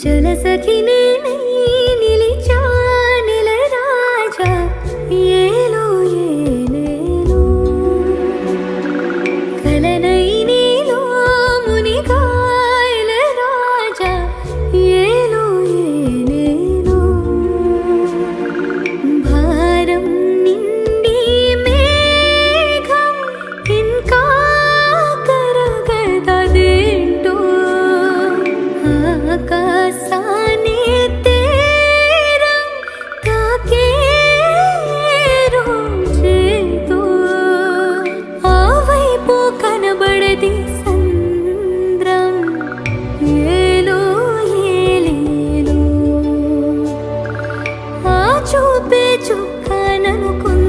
జలసఖి నేనై నిలిచా నెల రాజా ఏలో ఏలేలో కలనై నీలో మునిగాయల రాజా ఏలో ఏలేలో భారం నిండి మేఘం ఇంకా కరగదదేంటో ఆకాశాన్ని తీరం తాకే రోజేదో ఆ వైపు కనబడది సంద్రం ఏలో ఏలేలో ఆ చూపే చుక్కననుకుందా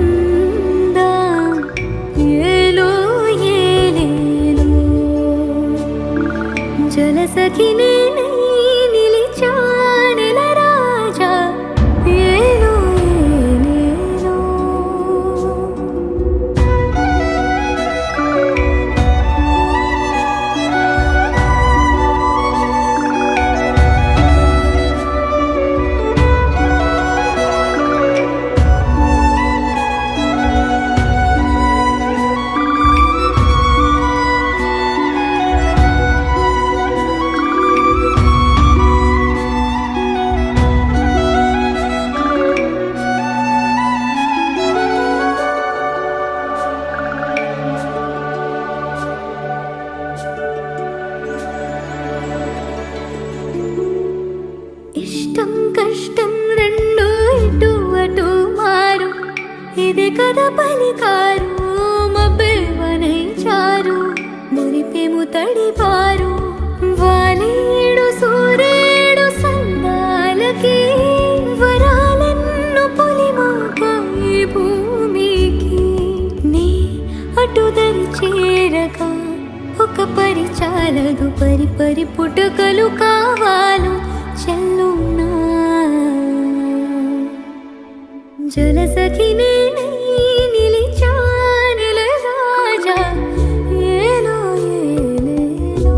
ఏలో ఏలేలో జలసఖి నేనై నిలిచా నెల రాజా ఏలో ఏలేలో ఇష్టం కష్టం రెండు ఇటు అటు మారు ఇది కదా పలికారు మబ్బేవనై చారు మురిపేము తడిపారు వాలేడు సూర్యుడు సందాలకి వరాలెన్ను పొలిమాక ఈ భూమికి నీ అటుదరి చేరక ఒక పరిచాలదు పరి పరి పుటకలు కావాలు చెల్లున్నా జలసఖి నేనై నిలిచా నెల రాజా ఏలో ఏలేలో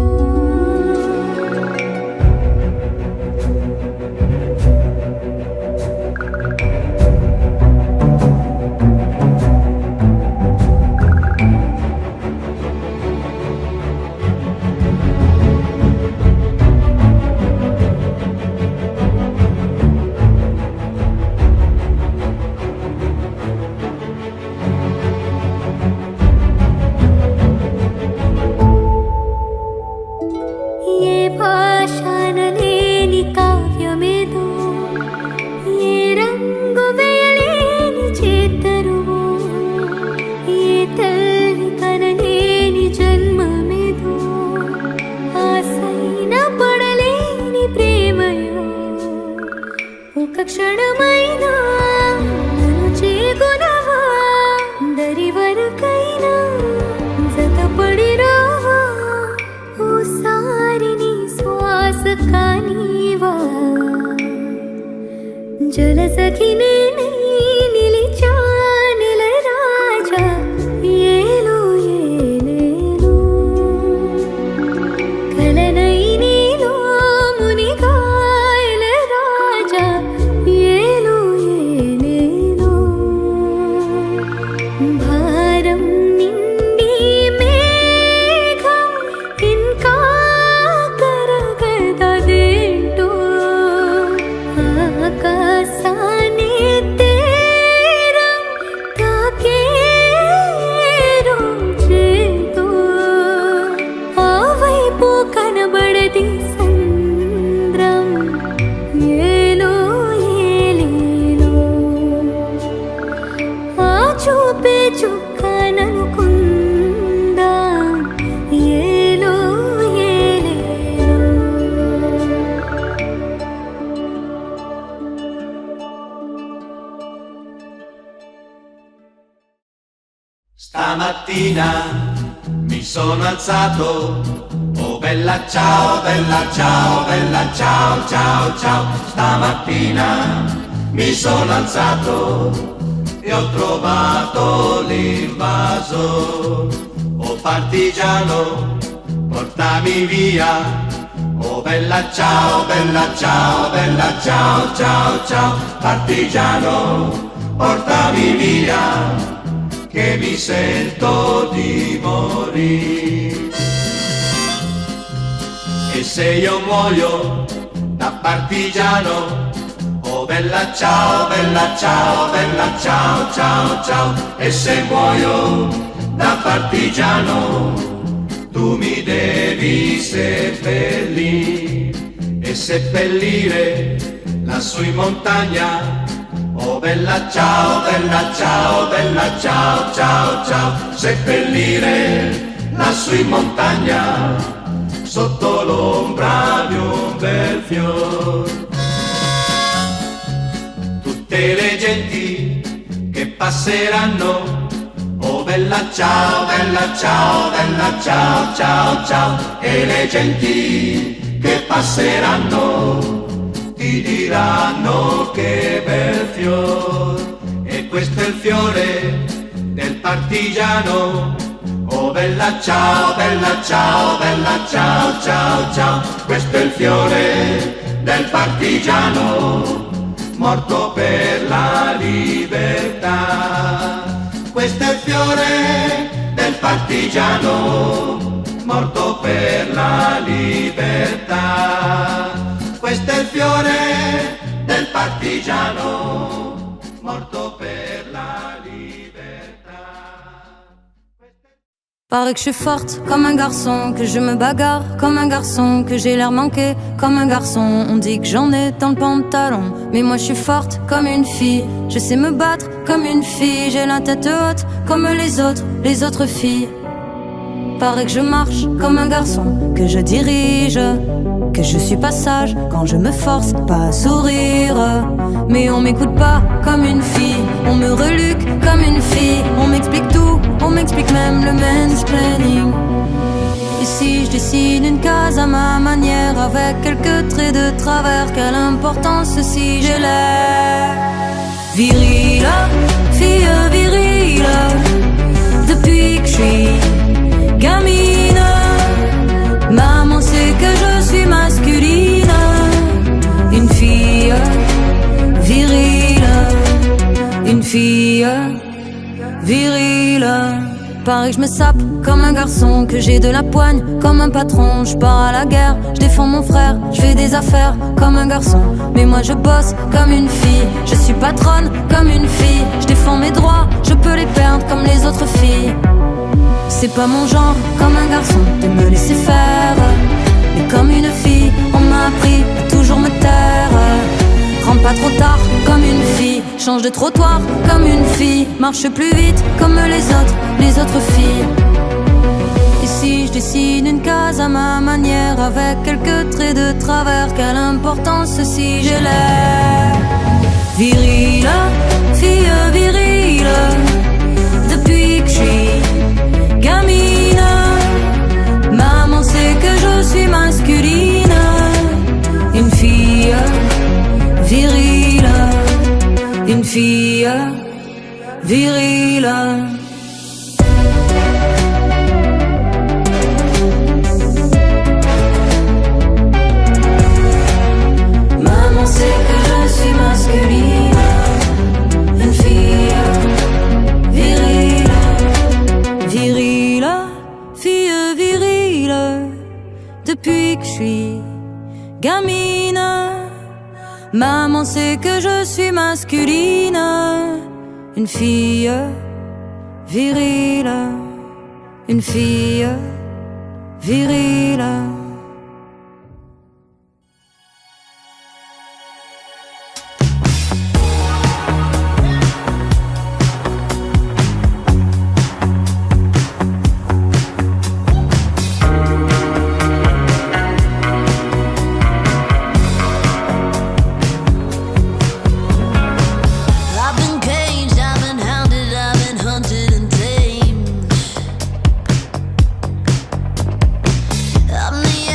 ఏ భాషనలేని కావ్యమేదో ఏ రంగు వేయలేని చేతరువు ఏ తల్లి కనలేని జన్మమేదో ఆసైన పడలేని ప్రేమయో ఒక క్షణమైనా నన్ను చేగునవా దరి వరకైనా జతపడి రావా ఓసారి నీ శ్వాస కానీవా జలసఖి నేనై నిలిచా నెల రాజా ఏలో ఏలేలో కలనై నీలో మునిగాయల రాజా ఏలో ఏలేలో భారం నిండి మేఘం ఇంకా కరగదదేంటో ఆకాశాన్ని తీరం తాకే రోజేదో ఆ వైపు కనబడది సంద్రం ఏలో ఏలేలో ఆ చూపే చుక్కననుకుందా ఏలో ఏలేలో Stamattina mi sono alzato, oh bella ciao, bella ciao, bella ciao, ciao, ciao. Stamattina mi sono alzato e ho trovato l'invaso. Oh partigiano, portami via, Oh bella ciao, bella ciao, bella ciao, ciao, ciao, partigiano, portami via, che mi sento di morire. E se io muoio da partigiano, oh bella ciao, bella ciao, bella ciao, ciao, ciao, e se muoio da partigiano, tu mi devi seppellire e seppellire lassù in montagna. Oh bella ciao, bella ciao, bella ciao, ciao, ciao, seppellire lassù in montagna, sotto l'ombra di un bel fior. Tutte le genti che passeranno, oh bella ciao, bella ciao, bella ciao, ciao, ciao, e le genti che passeranno ti diranno che bel fior, e questo è il fiore del partigiano. Oh bella ciao, bella ciao, bella ciao, ciao, ciao, questo è il fiore del partigiano, morto per la libertà. Questo è il fiore del partigiano, morto per la libertà. Questo è il fiore del partigiano, morto per la libertà. Paraît que je suis forte comme un garçon, que je me bagarre comme un garçon, que j'ai l'air manqué comme un garçon. On dit que j'en ai dans le pantalon, mais moi je suis forte comme une fille. Je sais me battre comme une fille, j'ai la tête haute comme les autres filles. Paraît que je marche comme un garçon, que je dirige, que je suis pas sage quand je me force pas à sourire. Mais on m'écoute pas comme une fille, on me reluque comme une fille. On m'explique tout, on m'explique même le mansplaining. Ici je dessine une case à ma manière, avec quelques traits de travers. Quelle importance si j'ai l'air virile, fille virile. Depuis que je suis gamine, maman sait que je suis masculine. Une fille virile, une fille virile. Pareil que je me sape comme un garçon, que j'ai de la poigne comme un patron. Je pars à la guerre, je défends mon frère, je fais des affaires comme un garçon. Mais moi je bosse comme une fille, je suis patronne comme une fille. Je défends mes droits, je peux les perdre comme les autres filles. C'est pas mon genre comme un garçon de me laisser faire, mais comme une fille on m'a appris à toujours me taire. Rentre pas trop tard comme une fille, change de trottoir comme une fille, marche plus vite comme les autres filles. Ici je dessine une case à ma manière, avec quelques traits de travers. Quelle importance si j'ai l'air virile, fille virile. Depuis que je suis gamine, maman sait que je suis masculine. Une fille virile, une fille virile. Maman sait que je suis masculine. Une fille virile, virile, fille virile. Depuis que je suis gamine, maman sait que je suis masculine. Une fille virile, une fille virile. I'm the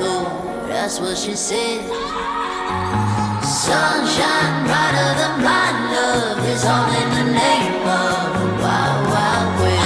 beautiful, that's what she said. Sunshine brighter than blind love is all in the name of the Wild Wild West.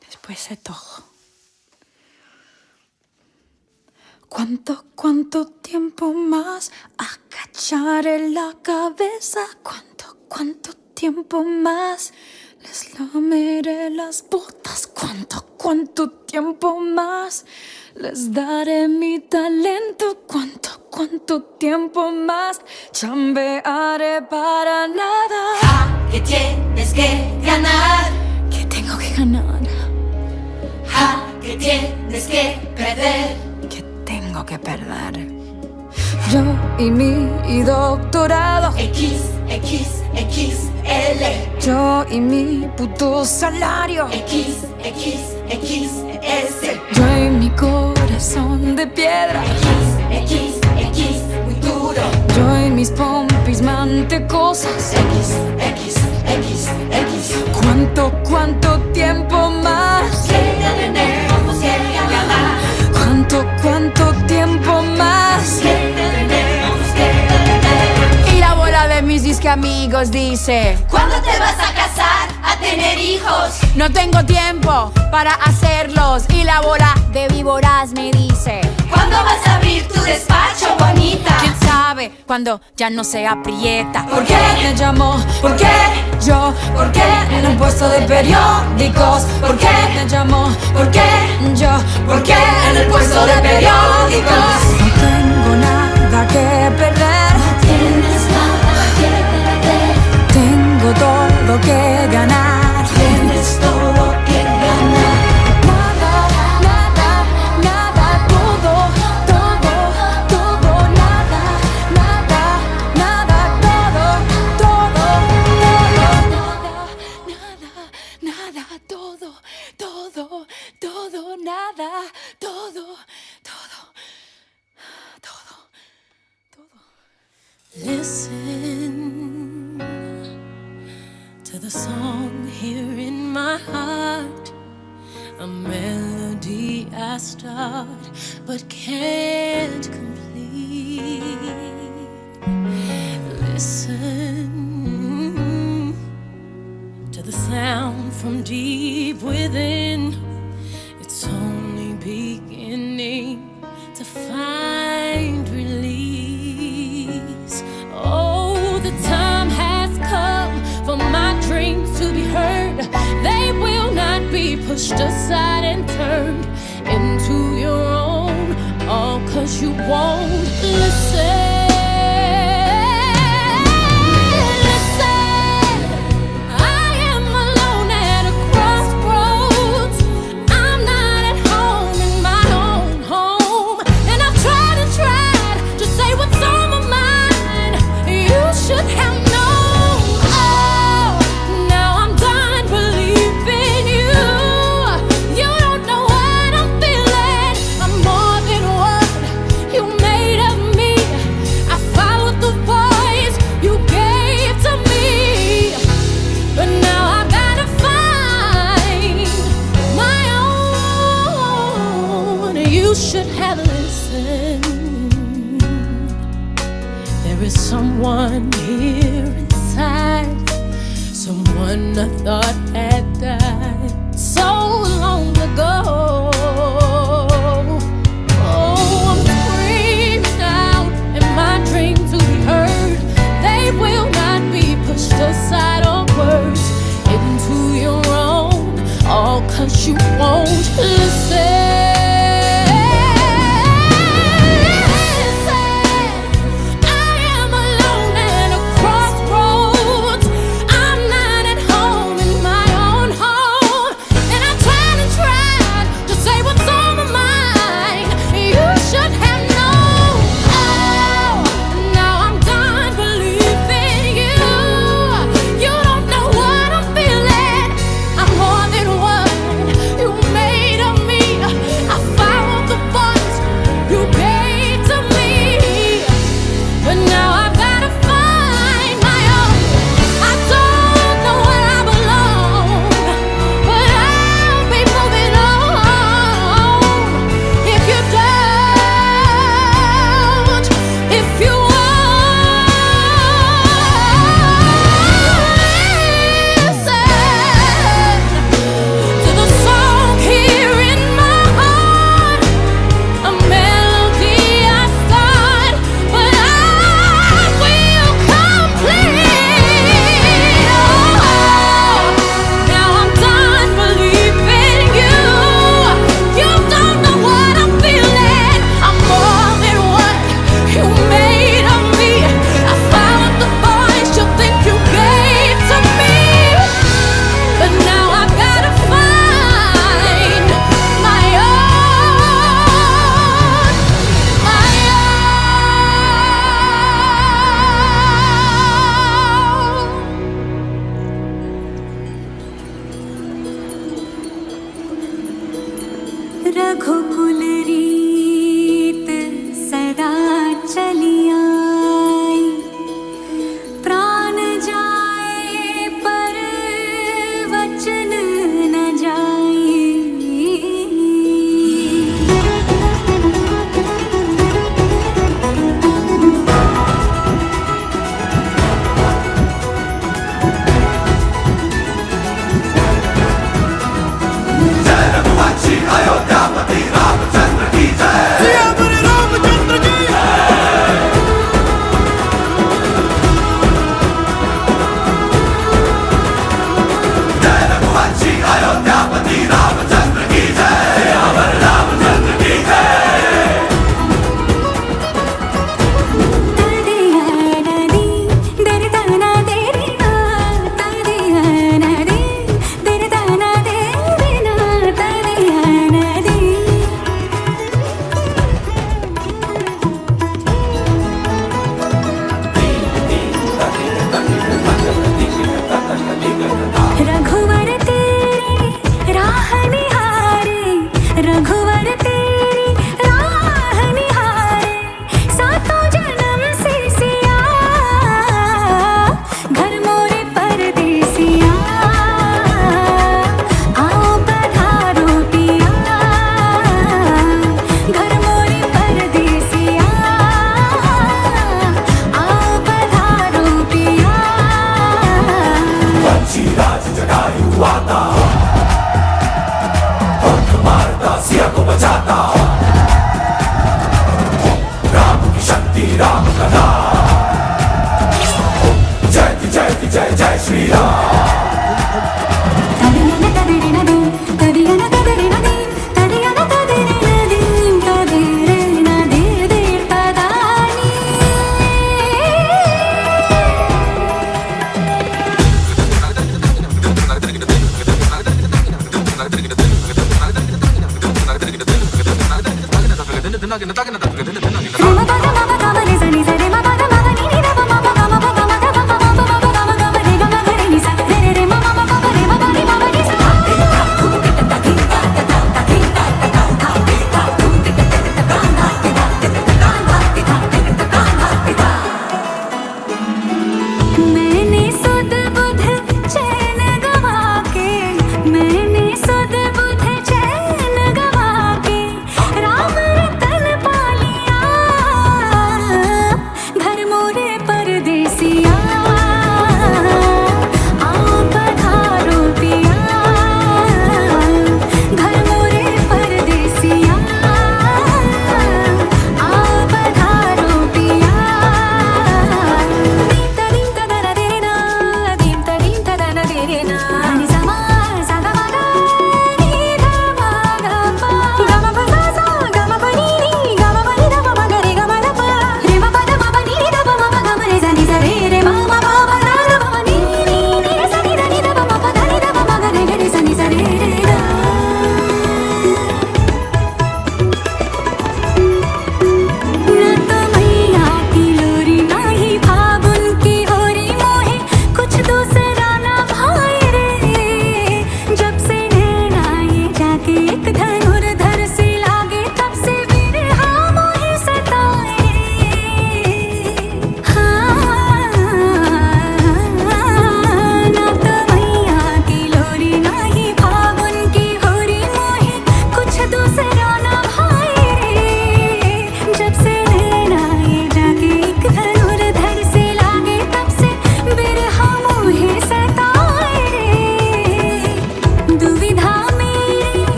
Después de todo. ¿Cuánto tiempo más? Agacharé la cabeza. ¿Cuánto tiempo más? Les lameré las botas. ¿Cuánto tiempo más? Les daré mi talento. ¿Cuánto tiempo más? Chambearé para nada. Que tienes que ganar. ¿Qué tengo que ganar? Que tienes que perder. ¿Qué tengo que perder? Yo y mi doctorado. XXXL. Yo y mi puto salario. XXXS. Yo y mi corazón de piedra. XXX, muy duro. Yo y mis pompis mantecosas. XXX. ¿Cuánto tiempo más? Tenemos que ganar. ¿Cuánto tiempo más? Tenemos que ganar. Y la bola de mis disque amigos dice: ¿Cuándo te vas a casar? A tener hijos. no tengo tiempo para hacerlos. Y la bola de víboras me dice: ¿Cuándo vas a abrir tu despacho, bonita? ¿quién sabe cuando ya no se aprieta? ¿Por qué me llamó? ¿Por qué Yo, ¿Por qué en un puesto de periódicos? ¿Por qué me llamó? ¿Por qué Yo, ¿Por qué en el puesto de periódicos? no tengo nada que perder. Tienes nada que perder. Tengo todo que ganar. Tienes todo que ganar. Nada, todo, nada, todo. Listen to the song here in my heart, a melody I start but can't complete. Listen to the sound from deep within. It's only beginning. pushed aside and turned into your own, all 'cause you won't listen. Someone here inside, someone I thought had died so long ago. Oh, I'm screaming out in my dreams to be heard. They will not be pushed aside or words into your own, all 'cause you won't listen.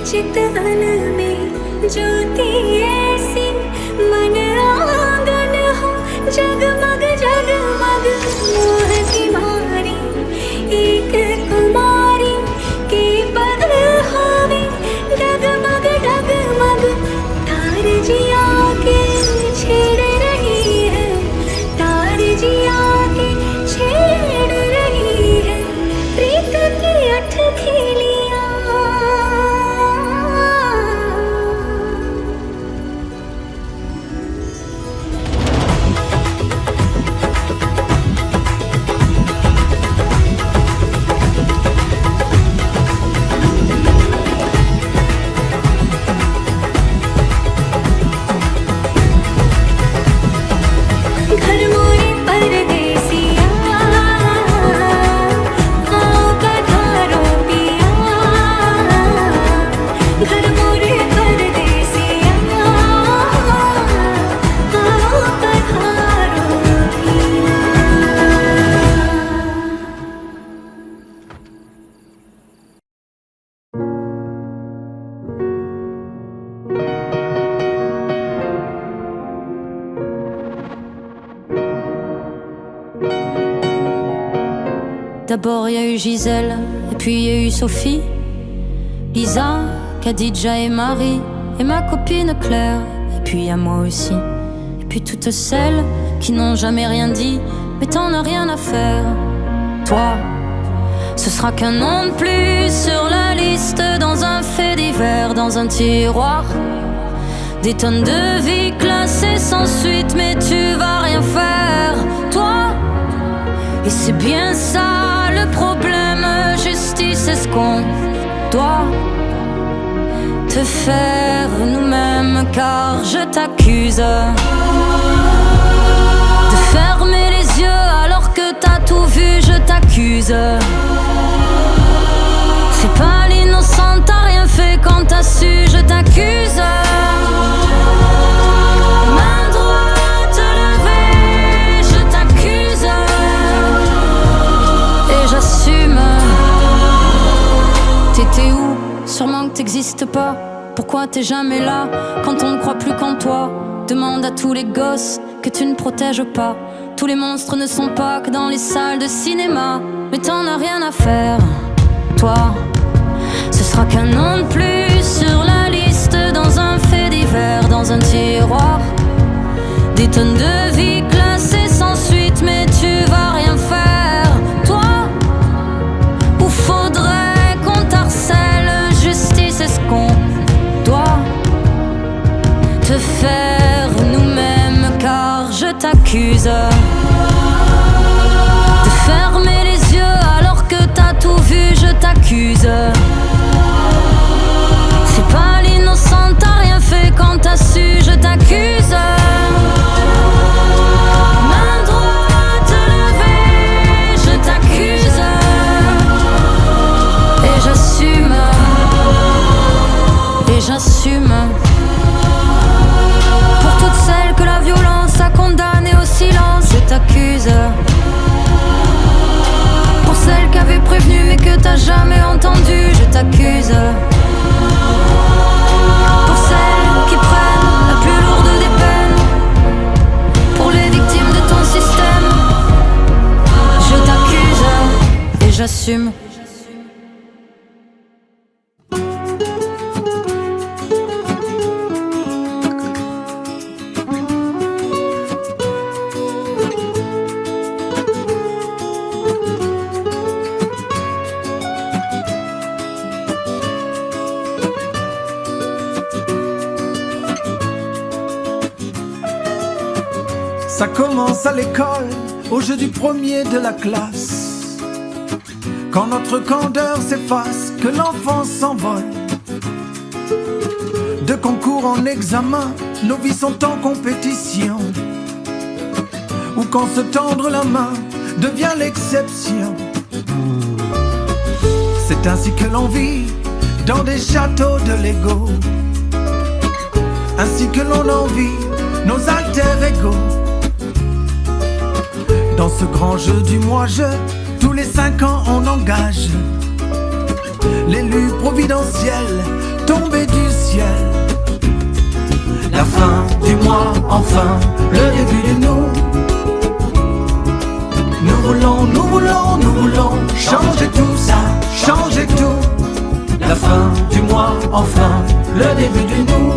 चितवन में ज्योति ऐसी मन आंगन हो जगमग जगमग मोह की मारी एक कुमारी के पग होवे डगमग डगमग तार जिया के छेड़ रही है तार जिया के छेड़ रही है प्रीत की अठ खेलियां D'abord y a eu Gisèle, et puis y a eu Sophie, Lisa, Khadija et Marie, et ma copine Claire, et puis y a moi aussi. Et puis toutes celles qui n'ont jamais rien dit, mais t'en as rien à faire. Toi, ce sera qu'un nom de plus sur la liste, dans un fait divers, dans un tiroir. Des tonnes de vies classées sans suite, mais tu vas rien faire, toi. Et c'est bien ça le problème, justice, est-ce qu'on doit te faire nous-mêmes? Car je t'accuse de fermer les yeux alors que t'as tout vu, je t'accuse. C'est pas l'innocent, t'as rien fait quand t'as su, je t'accuse. Main droite levée, je t'accuse. Et j'assume. T'étais où? Sûrement que t'existes pas. Pourquoi t'es jamais là quand on ne croit plus qu'en toi? Demande à tous les gosses que tu ne protèges pas. Tous les monstres ne sont pas que dans les salles de cinéma. Mais t'en as rien à faire, toi. Ce sera qu'un nom de plus sur la liste, dans un fait divers, dans un tiroir. Des tonnes de vies classées sans suite, mais tu vas rien faire, toi. Ou faudrait qu'on t'harcèle, justice, est-ce qu'on doit te faire nous-mêmes? Car je t'accuse de fermer les yeux alors que t'as tout vu, je t'accuse. C'est pas l'innocent, t'as rien fait quand t'as su, je t'accuse. Main droite levée, je t'accuse. Et j'assume. Et j'assume. Pour toutes celles que la violence a condamnées au silence, je t'accuse. Pour celles qui avaient prévenu mais que t'as jamais entendu, je t'accuse. Pour celles qui prennent la plus lourde des peines, pour les victimes de ton système, je t'accuse et j'assume. Ça commence à l'école, au jeu du premier de la classe. Quand notre candeur s'efface, que l'enfant s'envole. De concours en examen, nos vies sont en compétition. Ou quand se tendre la main devient l'exception. C'est ainsi que l'on vit dans des châteaux de Lego. Ainsi que l'on envie nos alter-ego. Dans ce grand jeu du moi-je, tous les 5 ans on engage l'élu providentiel tombé du ciel. La fin du mois, enfin, le début de nous. Nous voulons, nous voulons, nous voulons changer tout ça, changer tout. La fin du mois, enfin, le début de nous.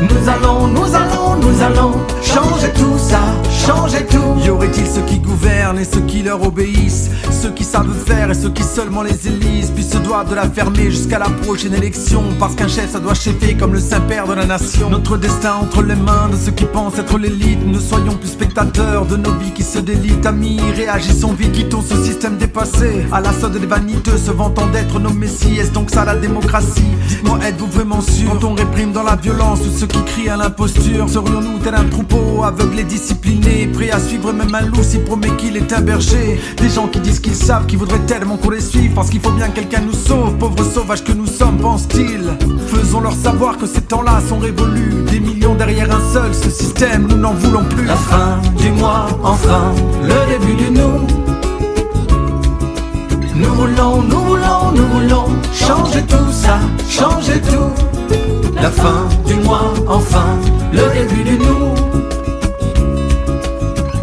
Nous allons, nous allons, nous allons changer tout ça, changer tout. Y aurait-il ceux qui gouvernent et ceux qui leur obéissent, ceux qui savent faire et ceux qui seulement les élisent, puis se doivent de la fermer jusqu'à la prochaine élection, parce qu'un chef ça doit chefer comme le Saint-Père de la nation. Notre destin entre les mains de ceux qui pensent être l'élite. Ne soyons plus spectateurs de nos vies qui se délitent. Amis, réagissons vite, quittons ce système dépassé, à la solde des vaniteux se vantant d'être nos messies. Est-ce donc ça la démocratie? Dites-moi, êtes-vous vraiment sûr? Quand on réprime dans la violence tous ceux qui crient à l'imposture, serions-nous tel un troupeau aveugle et discipliné, prêt à suivre même un loup s'il promet qu'il est un berger? Des gens qui disent qu'ils savent, qui voudraient tellement qu'on les suive, parce qu'il faut bien que quelqu'un nous sauve, pauvres sauvages que nous sommes, pensent-ils. Faisons-leur savoir que ces temps-là sont révolus. Des millions derrière un seul, ce système, nous n'en voulons plus. La fin du mois, enfin, le début du nous. Nous voulons, nous voulons, nous voulons changer tout ça, changer tout. La fin du mois, enfin, le début du nous.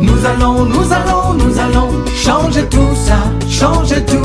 Nous nous allons changer tout ça, changer tout.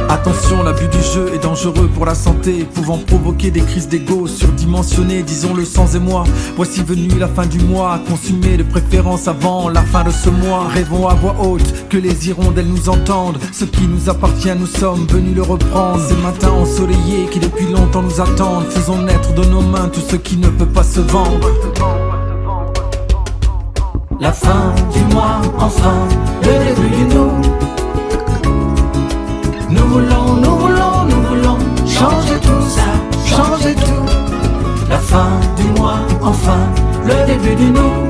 Attention, l'abus du jeu est dangereux pour la santé, pouvant provoquer des crises d'ego surdimensionnées, disons-le sans émoi. Voici venue la fin du mois, consumée de préférence avant la fin de ce mois. Rêvons à voix haute que les hirondelles nous entendent, ce qui nous appartient, nous sommes venus le reprendre. Ces matins ensoleillés qui depuis longtemps nous attendent, faisons naître de nos mains tout ce qui ne peut pas se vendre. La fin du mois, enfin, le début du nous. Nous voulons changer tout ça, changer tout. La fin du mois, enfin, le début du nous.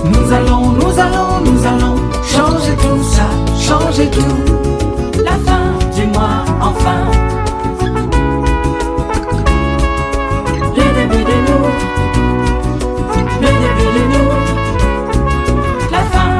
Nous allons changer tout ça, changer tout. La fin du mois, enfin, le début de nous. Le début de nous. La fin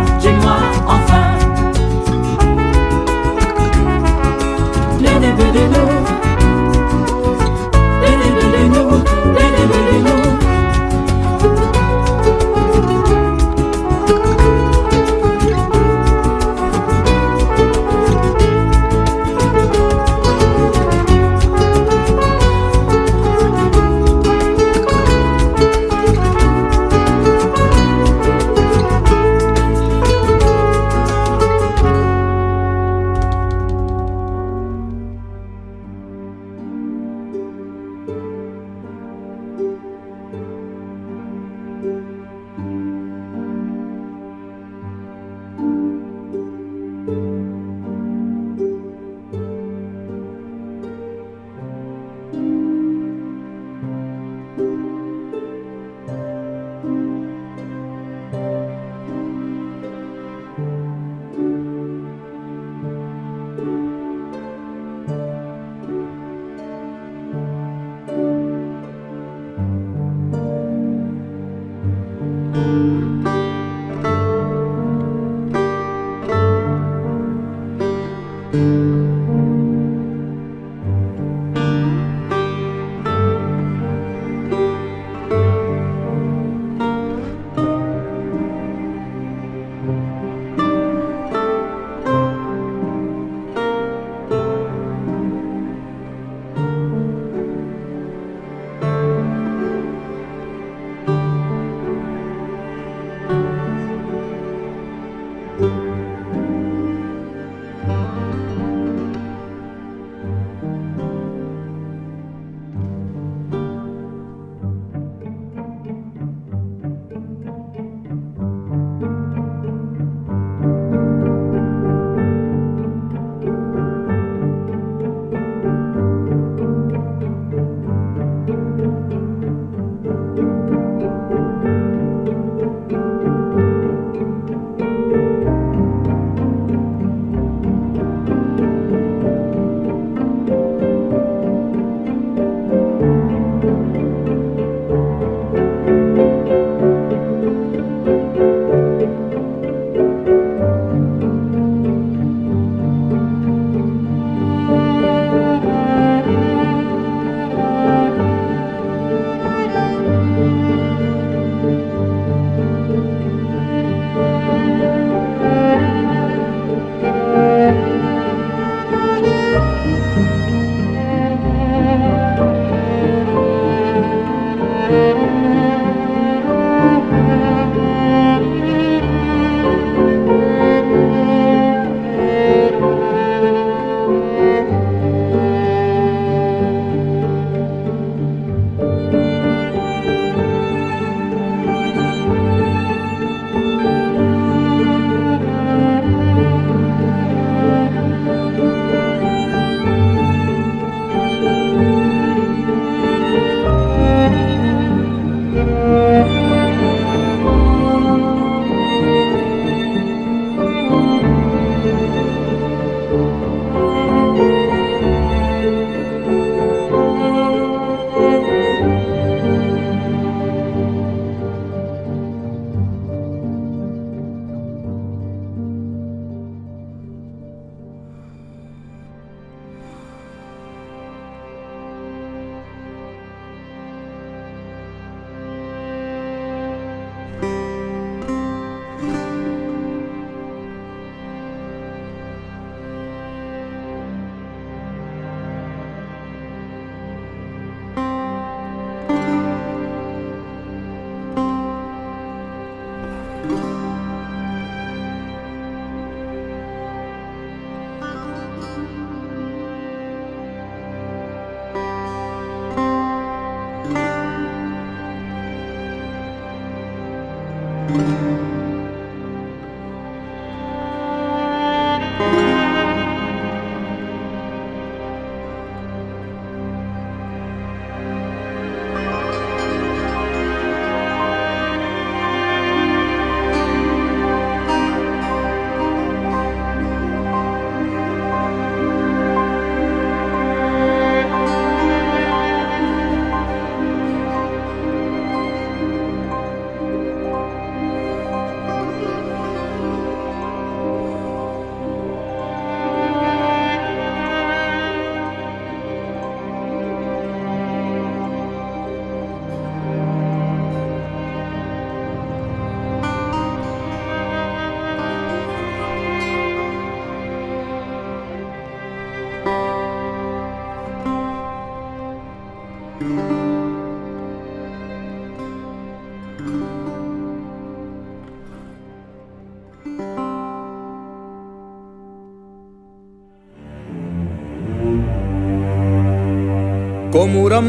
कोमुरम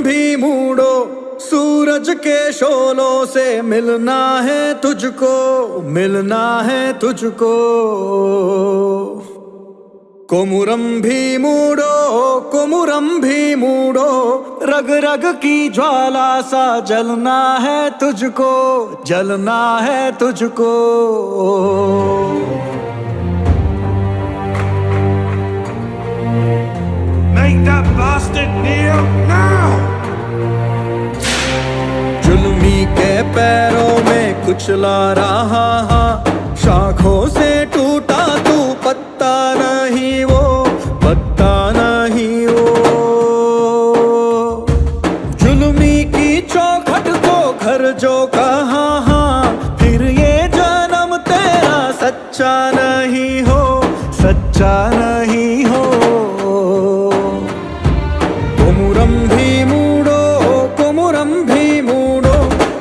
भी मूडो सूरज के शोलों से मिलना है तुझको, मिलना है तुझको। कोमुरम भी मूडो रग रग की ज्वाला सा जलना है तुझको, जलना है तुझको। Make that bastard kneel now! जुल्मी के पैरों में कुचला रहा, शाखों से टूटा तू पत्ता नहीं वो, पत्ता नहीं वो। जुल्मी की चौखट को घर जो कहा, फिर ये जन्म तेरा सच्चा नहीं हो, सच्चा नहीं हो। कोमुरम भी मूडो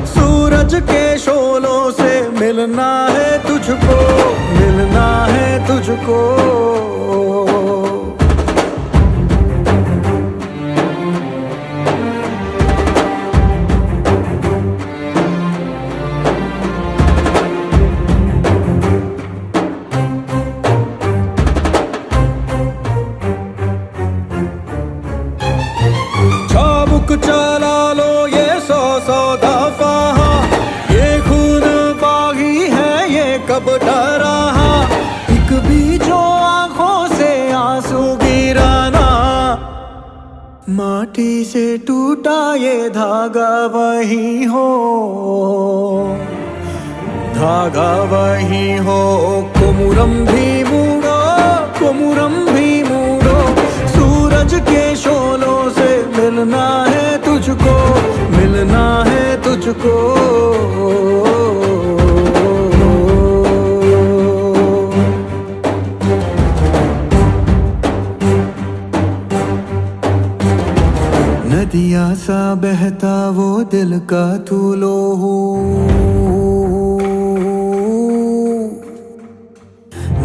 सूरज के शोलों से मिलना है तुझको, मिलना है तुझको। चला लो ये सौ दफा, ये खून बागी है ये कब डरा। एक भी जो आंखों से आंसू गिराना, माटी से टूटा ये धागा वही हो, धागा वही हो। कोमुरम भी मूडो सूरज के शोलों से मिलना है तुझको, मिलना है तुझको। नदिया सा बहता वो दिल का तू लोहू,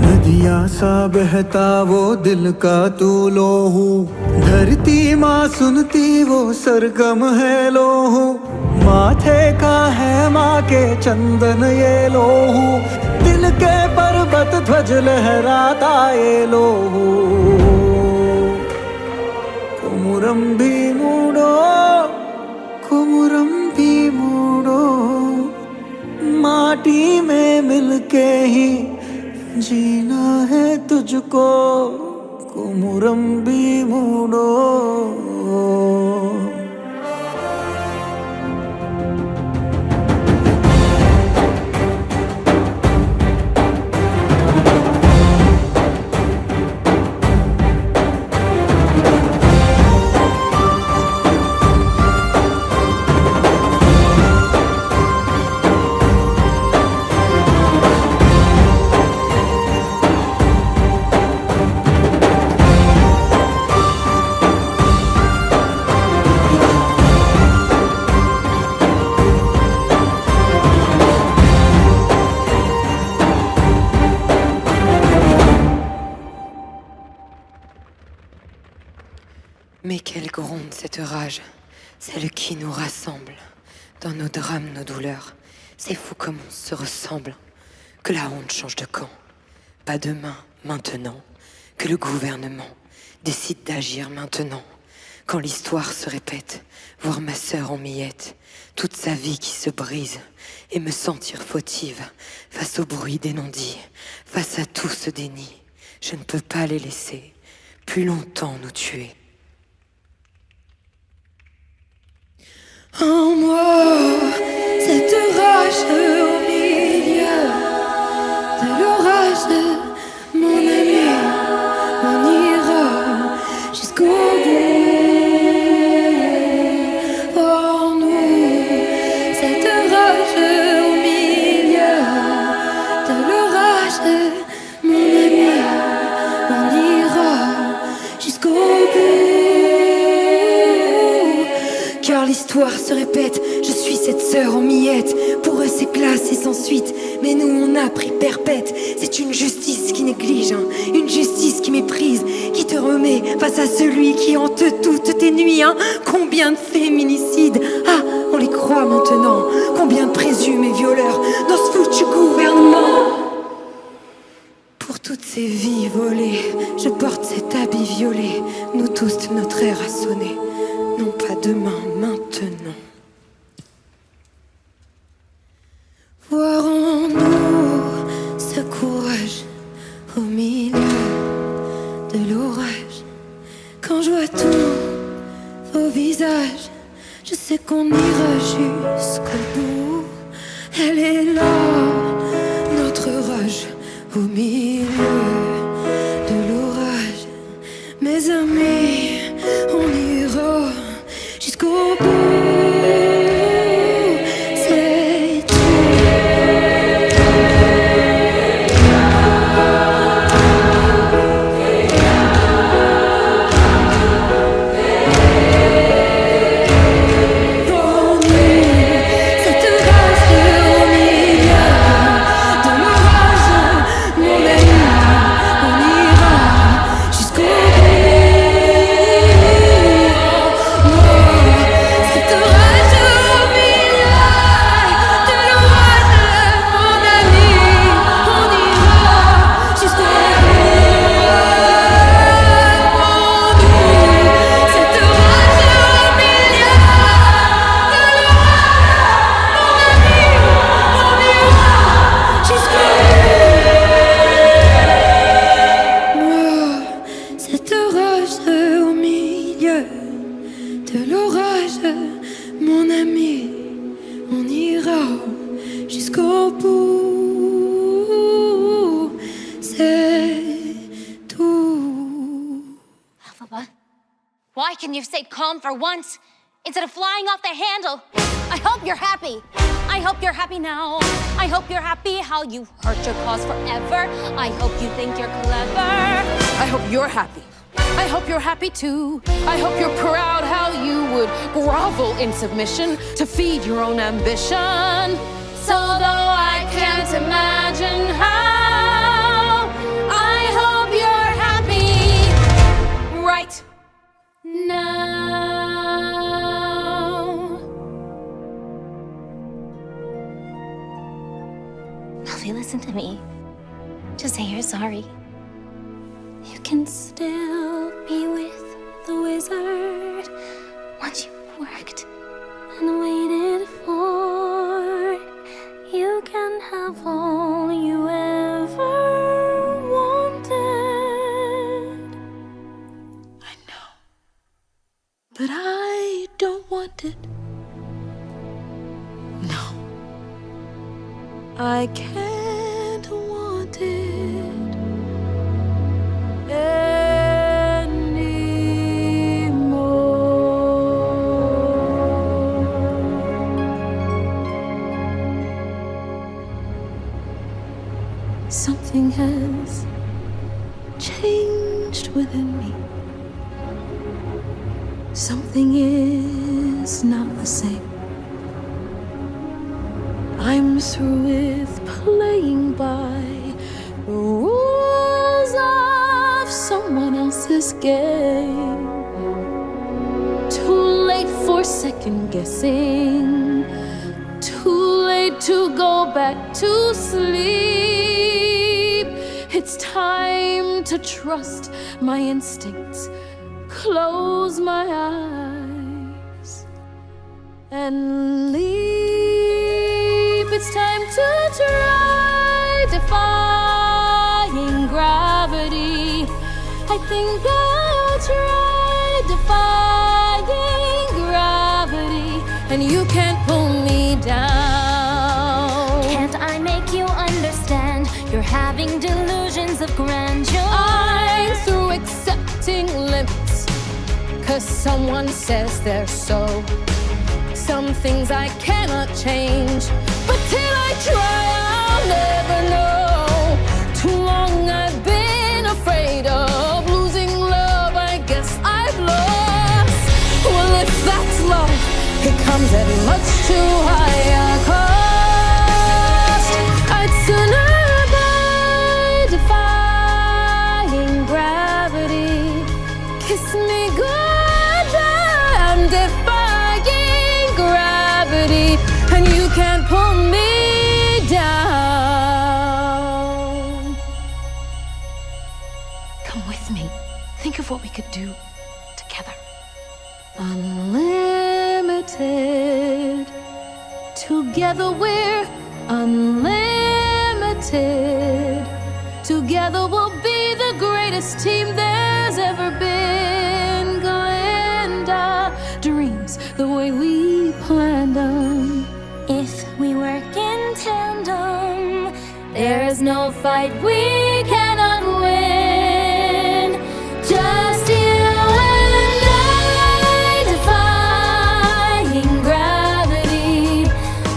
नदिया सा बहता वो दिल का तू लोहू। धरती माँ सुनती वो सरगम है लोहू, माथे का है माँ के चंदन ये लोहू। दिल के पर्वत ध्वज लहराता ये लोहू। कोमुरम भी मूडो माटी में मिलके ही जीना है तुझको। कोमुरम भी मूडो। Mais quelle gronde cette rage, celle qui nous rassemble. Dans nos drames, nos douleurs, c'est fou comme on se ressemble. Que la honte change de camp. Pas demain, maintenant. Que le gouvernement décide d'agir maintenant. Quand l'histoire se répète, voir ma sœur en miettes, toute sa vie qui se brise, et me sentir fautive, face au bruit des non-dits, face à tout ce déni. Je ne peux pas les laisser plus longtemps nous tuer. En moi, cette rage au milieu de l'orage de mon ami, on ira jusqu'au bout. Pour nous, cette rage au milieu de l'orage de mon ami, on ira jusqu'au bout. sommet face à celui qui hante toutes tes nuits, hein. Combien de féminicides, ah, on les croit maintenant. Combien de présumés violeurs dans ce foutu gouvernement. Pour toutes ces vies volées, je porte cet habit violet. Nous tous, notre ère a sonné, non pas demain, maintenant. Voir en nous ce courage au milieu de l'orage. Quand je vois tous vos visages, je sais qu'on ira jusqu'au bout. Elle est là, notre rage au milieu de l'orage. Mes amis, on ira jusqu'au bout. Why can you stay calm for once instead of flying off the handle? I hope you're happy. I hope you're happy now. I hope you're happy how you hurt your cause forever. I hope you think you're clever. I hope you're happy. I hope you're happy too. I hope you're proud how you would grovel in submission to feed your own ambition. So though I can't imagine how, I hope you're happy right now. Melfi, listen to me. Just say you're sorry. You can still be with the wizard once you've worked and waited for. You can have all you ever wanted. I know, but I don't want it. No, I can't want it Something has changed within me. Something is not the same. I'm through with playing by the rules of someone else's game. Too late for second guessing. Too late to go back to sleep. It's time to trust my instincts, close my eyes, and leave. It's time to try defying gravity. I think I'll try defying gravity, and you can't pull me down. Can't I make you understand? You're having delusions of grandeur. I'm through accepting limits, 'cause someone says they're so. Some things I cannot change, but till I try, I'll never know. Too long I've been afraid of losing love. I guess I've lost. Well, if that's love, it comes at much too high a cost. I'd sooner die defying gravity Think of what we could do together. Unlimited. Together we're unlimited. Together we'll be the greatest team there's ever been. Go end our dreams the way we planned them. If we work in tandem, there's no fight we cannot win. Just you and I defying gravity.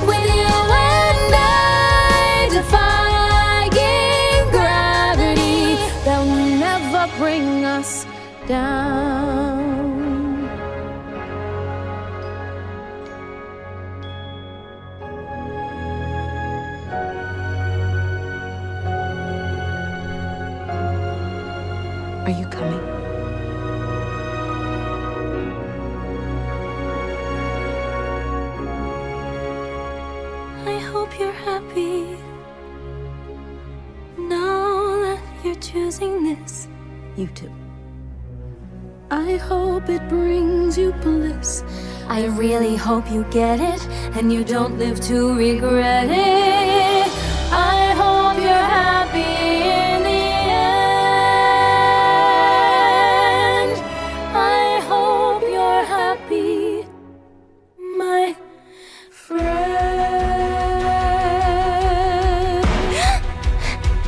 With you and I defying gravity. That will never bring us down. Are you coming? I hope you're happy now that you're choosing this. You too. I hope it brings you bliss. I really hope you get it and you don't live to regret it. I hope you're happy in the end. I hope you're happy, my friend.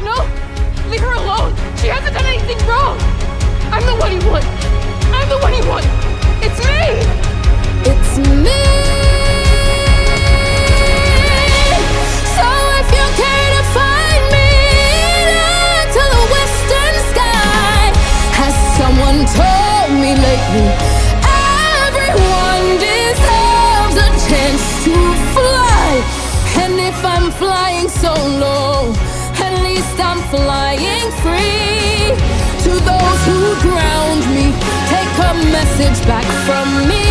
No! Leave her alone! She hasn't done anything wrong! I'm the one you want! I'm the one you want! It's me! It's me. So if you care to find me to the western sky, has someone told me lately, everyone deserves a chance to fly. And if I'm flying solo, at least I'm flying free. To those who drowned me, take a message back from me.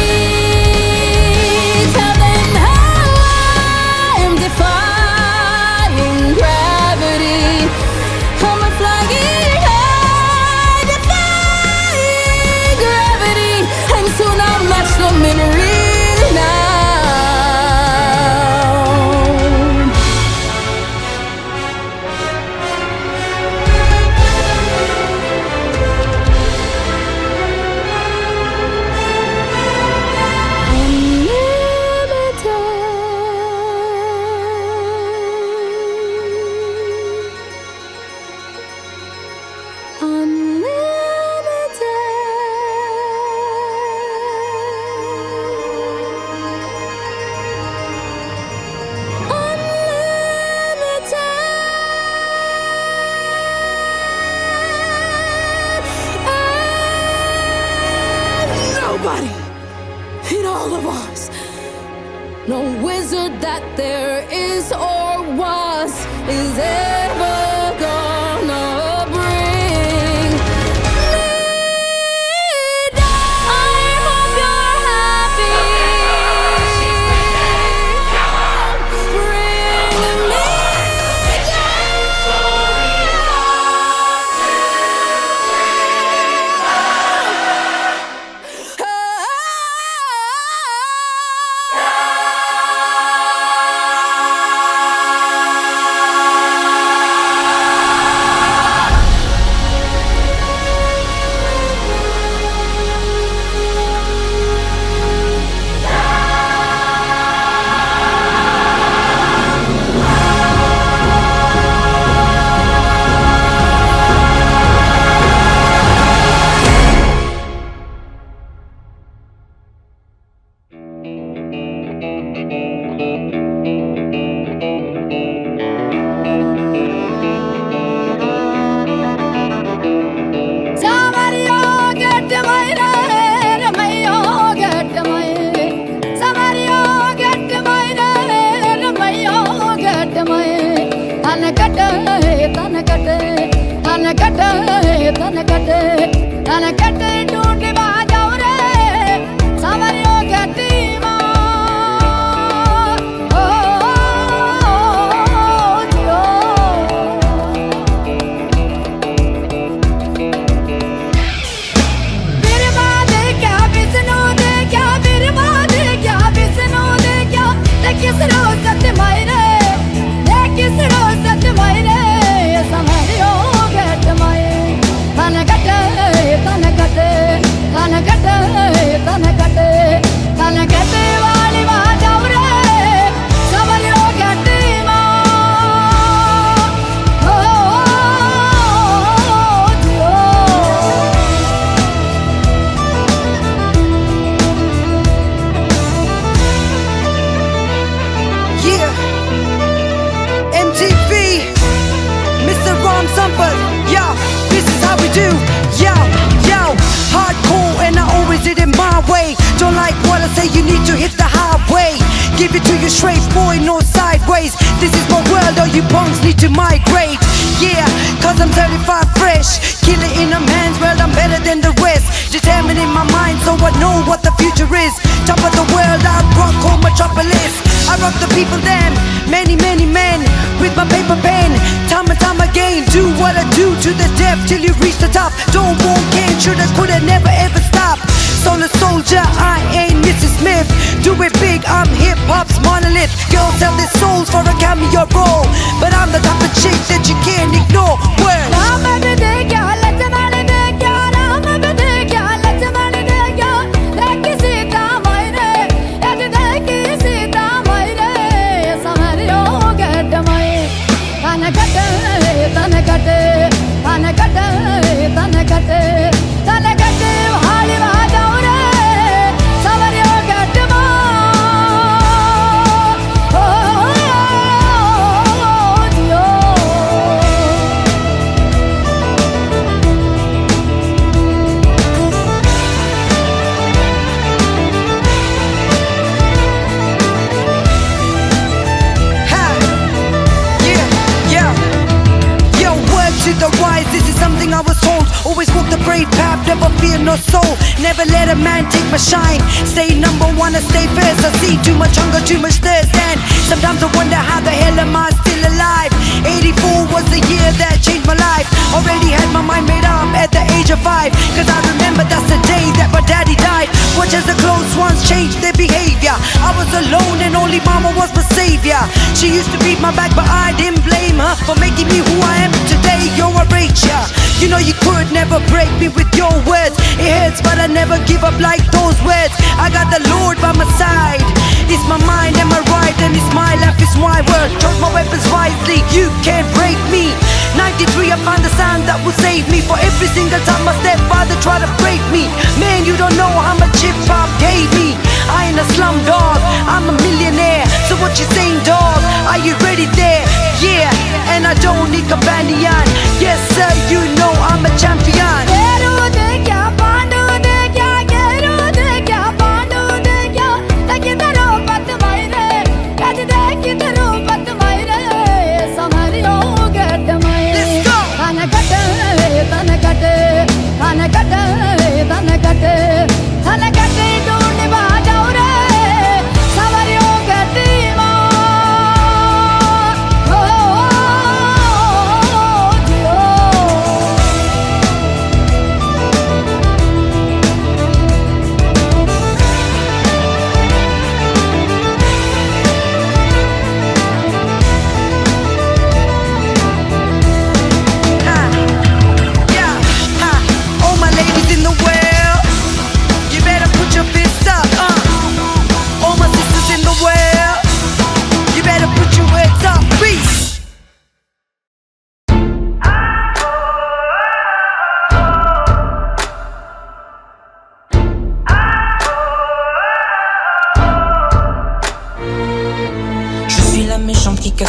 Tell them how I'm defying gravity. I'm a flying high, defying gravity. And soon I'll match them in renown. Nobody in all of Oz, no wizard that there is or was, is ever gonna bring me down. I hope you're happy. Bring me straight, boy, no sideways. This is my world, all you punks need to migrate. Yeah, cause I'm certified fresh. Kill it in them hands, well I'm better than the rest. Determined in my mind, so I know what the future is. Top of the world, I rock home metropolis. I rock the people, them, many, many men. With my paper pen, time and time again. Do what I do to the death till you reach the top. Don't walk in, shoulda, coulda, never ever stop. Solar soldier, I ain't Mrs. Smith. Do it big, I'm hip-hop's monolith. Girls sell their souls for a cameo role, but I'm the type of chick that you can't ignore. Word. I was told, always walk the brave path, never fear no soul. Never let a man take my shine. Stay number one and stay first. I see too much hunger, too much thirst, and sometimes I wonder how the hell am I still alive. 84 was the year that changed my life. Already had my mind made up at the age of 5, cause I remember that's the day that my daddy died. Watch as the close ones changed their behavior. I was alone and only mama was my savior. She used to beat my back but I didn't blame her for making me who I am today. You're a ranger. You know you could never break me with your words. It hurts but I never give up like those words. I got the Lord by my side. It's my mind and my right, and it's my life, it's my world. Choose my weapons wisely, you can't break me. 93 I found the sound that will save me. For every single time my stepfather tried to break me. Man, you don't know how much hip hop gave me. I ain't a slum dog, I'm a millionaire. So what you saying, dog? Are you ready there? Yeah, and I don't need companion. Yes sir, you know I'm a champion.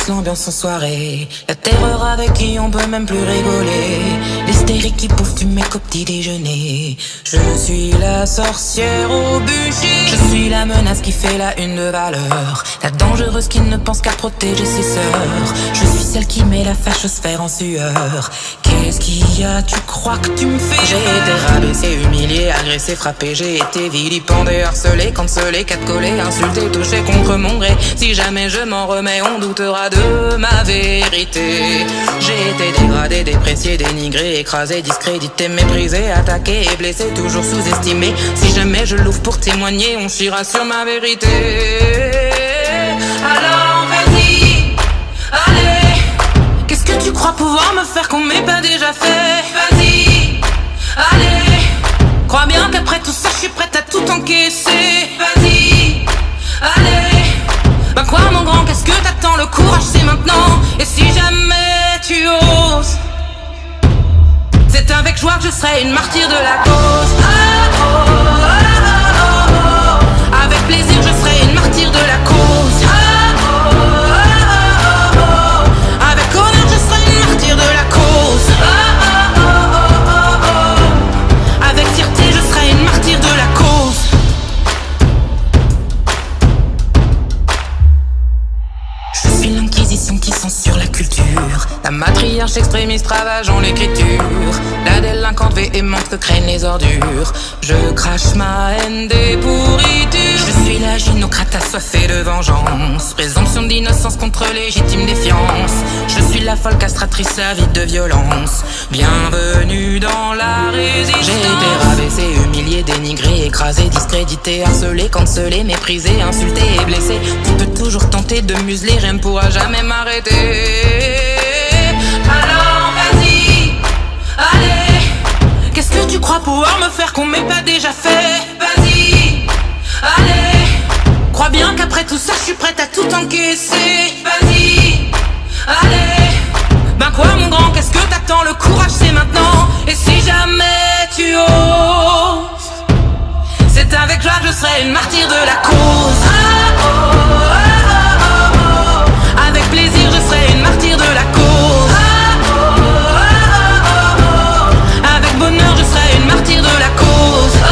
L'ambiance en soirée, la terreur avec qui on peut même plus rigoler, l'hystérie qui bouffe du mec au petit déjeuner. Je suis la sorcière au bûcher, je suis la menace qui fait la une de valeur, la dangereuse qui ne pense qu'à protéger ses sœurs. Je suis celle qui met la fâchosphère en sueur. Qu'est-ce qu'il y a, tu crois que tu me fais? J'ai été rabaissé, humilié, agressé, frappé, j'ai été vilipendé, harcelé, cancelé, catcollé, insulté, touché contre mon gré. Si jamais je m'en remets, on doutera de ma vérité. J'ai été dégradé, déprécié, dénigré, écrasé, discrédité, méprisé, attaqué et blessé, toujours sous-estimé. Si jamais je l'ouvre pour témoigner, on chira sur ma vérité. Alors vas-y, allez. Qu'est-ce que tu crois pouvoir me faire qu'on m'ait pas déjà fait? Vas-y, allez. Crois bien qu'après tout ça, je suis prête à tout encaisser. Vas-y, allez. Bah quoi mon grand, qu'est-ce que t'attends? Le courage c'est maintenant. Et si jamais tu oses, c'est avec joie que je serai une martyre de la cause. Oh, oh, oh, oh, oh. Avec plaisir je serai une martyre de la cause. Oh, oh, oh, oh, oh. Avec honneur je serai une martyre de la cause. Oh, oh, oh, oh, oh. Avec fierté je serai une martyre de la cause. Patriarche extrémiste ravageant l'écriture. La délinquante véhémente que craignent les ordures. Je crache ma haine des pourritures. Je suis la gynocrate assoiffée de vengeance. Présomption d'innocence contre légitime défiance. Je suis la folle castratrice avide de violence. Bienvenue dans la résistance. J'ai été rabaissé, humilié, dénigré, écrasé, discrédité, harcelé, cancellé, méprisé, insulté et blessé. Tu peux toujours tenter de museler, rien ne pourra jamais m'arrêter. Alors vas-y, allez. Qu'est-ce que tu crois pouvoir me faire qu'on m'ait pas déjà fait? Vas-y, allez. Crois bien qu'après tout ça je suis prête à tout encaisser. Vas-y, allez. Ben quoi mon grand, qu'est-ce que t'attends? Le courage c'est maintenant. Et si jamais tu oses, c'est avec joie que je serai une martyre de la cause. Ah, oh, oh, oh, oh, oh. Avec plaisir je serai une martyre de la cause. Ah, oh, oh, oh, oh. Avec bonheur je serai une martyre de la cause. Ah,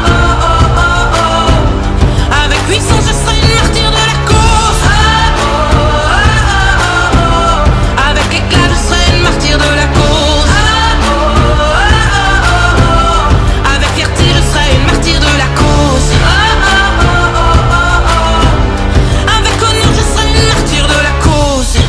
oh, oh, oh, oh, oh. Avec puissance je serai une martyre de la cause. Ah, oh, oh, oh, oh. Avec éclat je serai une martyre de la cause. Ah, oh, oh, oh, oh. Avec fierté je serai une martyre de la cause. Ah, oh, oh, oh, oh. Avec honneur je serai une martyre de la cause.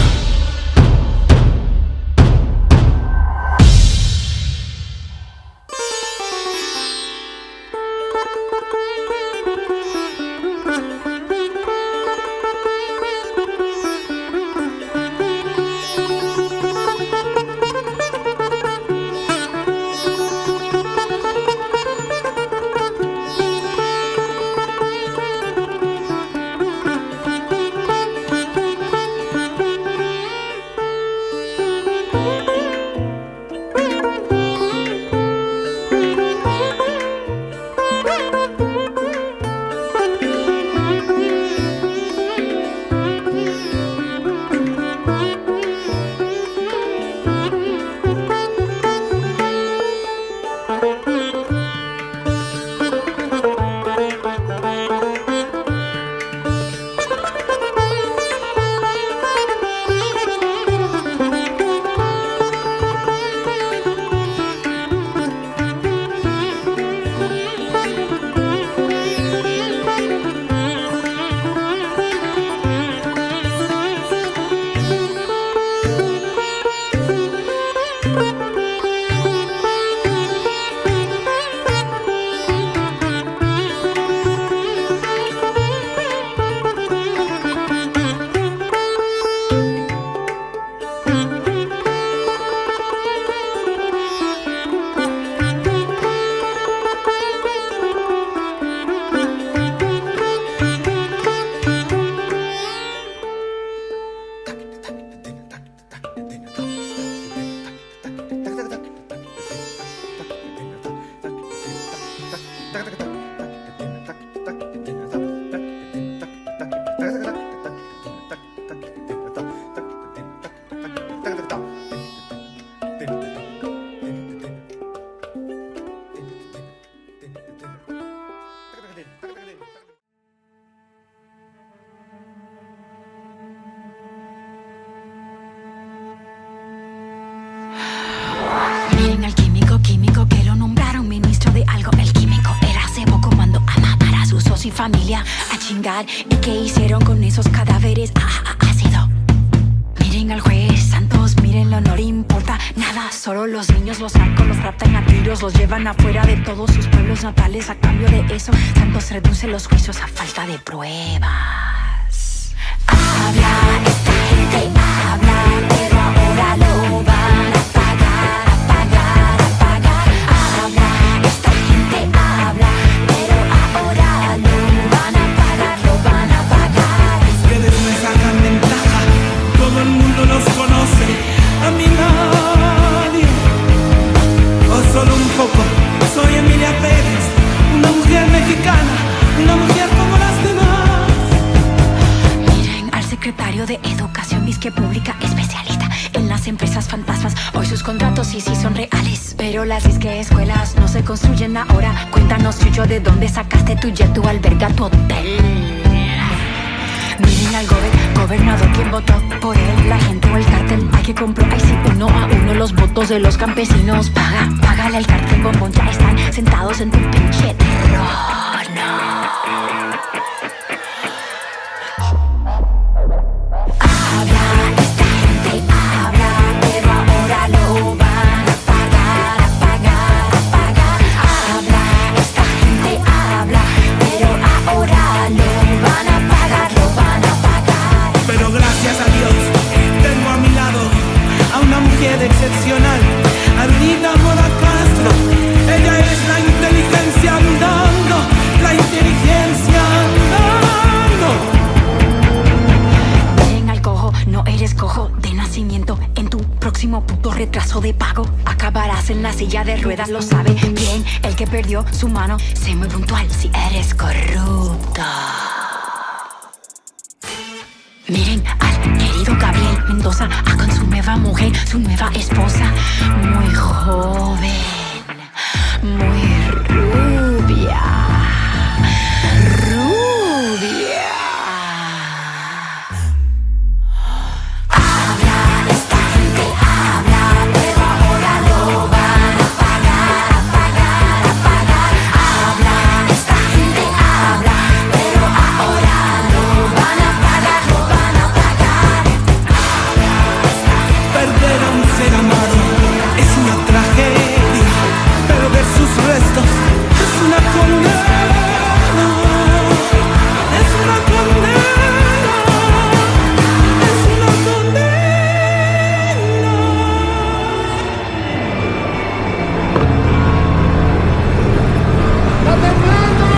Miren al químico, químico que lo nombraron ministro de algo. El químico era cebo comando a matar a sus socios y familia, a chingar. ¿Y qué hicieron con esos cadáveres? Ácido. Miren al juez Santos, mírenlo, no le importa nada. Solo los niños, los narcos, los raptan a tiros, los llevan afuera de todos sus pueblos natales. A cambio de eso, Santos reduce los juicios a falta de pruebas. Habla, esta gente habla, pero ahora lo van a pagar, a pagar, a pagar. Habla, esta gente habla, pero ahora lo van a pagar, lo van a pagar. Ustedes me sacan ventaja, todo el mundo los conoce, a mí nadie, o solo un poco. Soy Emilia Pérez, una mujer mexicana, una mujer como las demás. Miren al secretario de Educación, disque pública, especialista en las empresas fantasmas. Hoy sus contratos sí son reales, pero las disque escuelas no se construyen ahora. Cuéntanos, Chucho, ¿de dónde sacaste tu jet? Tu alberga, tu hotel. Miren al gobernador, quien votó por él, la gente o el cartel. Hay que comprobar si uno a uno los votos de los campesinos. Págale al cartel, bombón, ya están sentados en tu pinche trono. Excepcional, Ardita Mora Castro. Ella es la inteligencia andando, la inteligencia andando. Miren al cojo, no eres cojo de nacimiento. En tu próximo puto retraso de pago acabarás en la silla de ruedas, lo sabe bien el que perdió su mano. Sé muy puntual si eres corrupto. Miren al querido Gabriel Mendoza, con su nueva mujer, su nueva esposa, muy joven, muy rubia. Habla, esta gente habla, pero ahora lo van a pagar. Habla, esta gente habla, pero ahora lo van a pagar. Perder a un ser amado es una tragedia, pero ver sus restos es una condena. Es una condena. Es una condena. ¡Está temblando!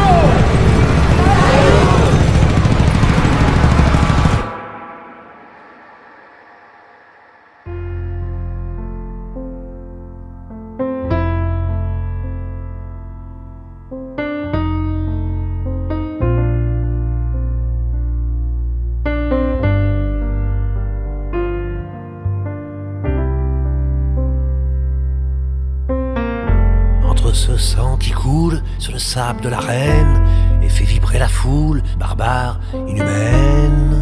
Ce sang qui coule sur le sable de l'arène et fait vibrer la foule barbare, inhumaine.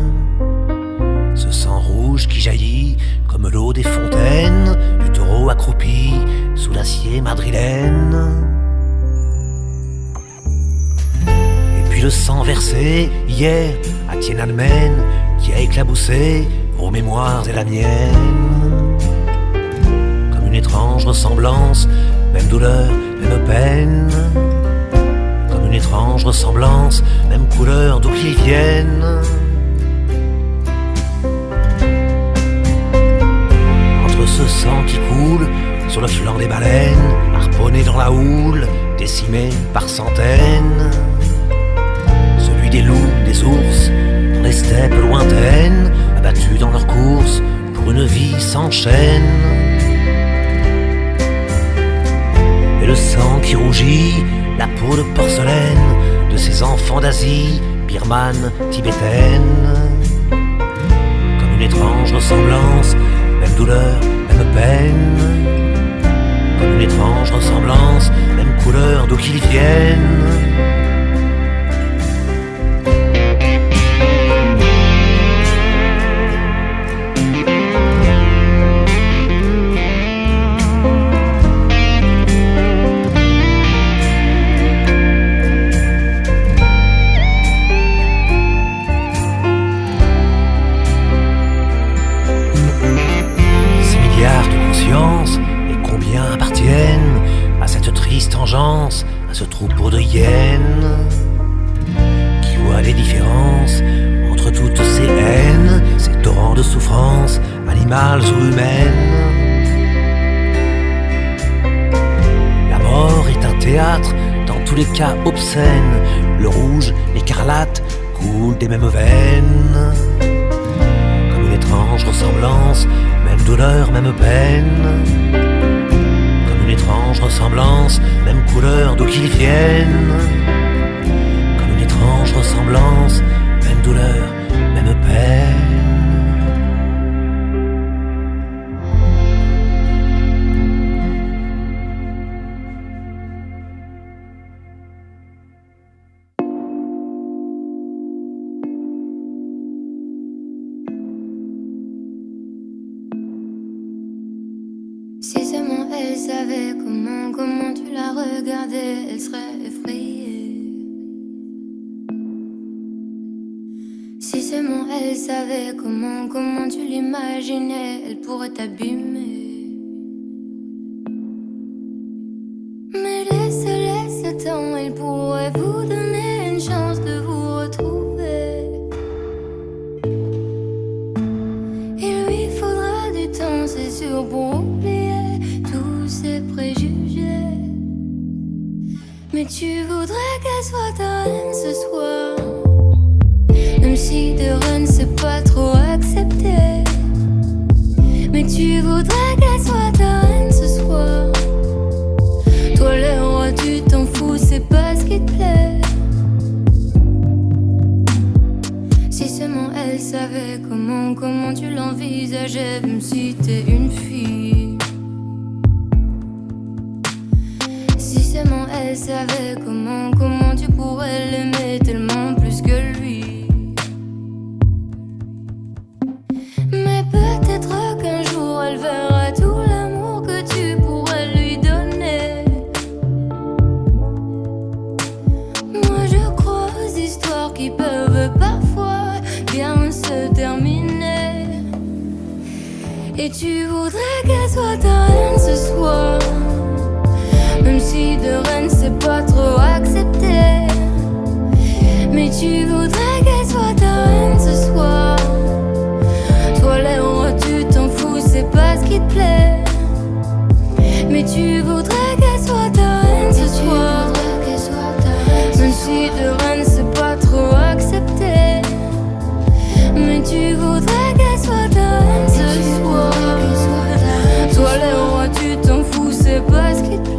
Ce sang rouge qui jaillit comme l'eau des fontaines du taureau accroupi sous l'acier madrilène. Et puis le sang versé hier à Tiananmen qui a éclaboussé vos mémoires et la mienne. Comme une étrange ressemblance, même douleur, même peine. Comme une étrange ressemblance, même couleur, d'où qu'ils viennent. Entre ce sang qui coule sur le flanc des baleines, harponné dans la houle, décimé par centaines. Celui des loups, des ours, dans les steppes lointaines, abattus dans leur course pour une vie sans chaîne. Et le sang qui rougit, la peau de porcelaine de ces enfants d'Asie, birmane, tibétaine. Comme une étrange ressemblance, même douleur, même peine. Comme une étrange ressemblance, même couleur, d'où qu'ils viennent. Et combien appartiennent à cette triste engeance, à ce troupeau de hyènes qui voit les différences entre toutes ces haines, ces torrents de souffrance, animales ou humaines. La mort est un théâtre, dans tous les cas obscènes. Le rouge, l'écarlate coulent des mêmes veines. Comme une étrange ressemblance, même douleur, même peine. Comme une étrange ressemblance, même couleur, d'où qu'ils viennent. Comme une étrange ressemblance, même douleur, même peine. elle savait comment tu la regardais, elle serait effrayée. Si seulement elle savait comment tu l'imaginais, elle pourrait t'abîmer. Mais laisse temps, elle pourrait vous donner une chance de vous retrouver. Il lui faudra du temps, c'est sûr, pour oublier tous ses préjugés. Mais tu voudrais qu'elle soit ta reine ce soir, même si de reine c'est pas trop accepté. Mais tu voudrais qu'elle soit ta reine ce soir. Toi le roi tu t'en fous, c'est pas ce qui te plaît. Si seulement elle savait comment tu l'envisageais, même si t'es une fille. Si seulement elle savait comment tu pourrais l'aimer tellement plus que lui. Mais peut-être qu'un jour elle verra tout l'amour que tu pourrais lui donner. Moi je crois aux histoires qui peuvent parfois bien se terminer. Et tu voudrais qu'elle soit ta reine ce soir, même si de reine c'est pas trop accepté. Mais tu voudrais qu'elle soit ta reine ce soir. Toi les rois tu t'en fous, c'est pas ce qui te plaît. Mais tu voudrais qu'elle soit ta reine ce soir, même si de reine c'est pas trop accepté. Mais tu voudrais qu'elle soit ta reine ce soir. Toi les rois tu t'en fous, c'est pas ce qui te plaît.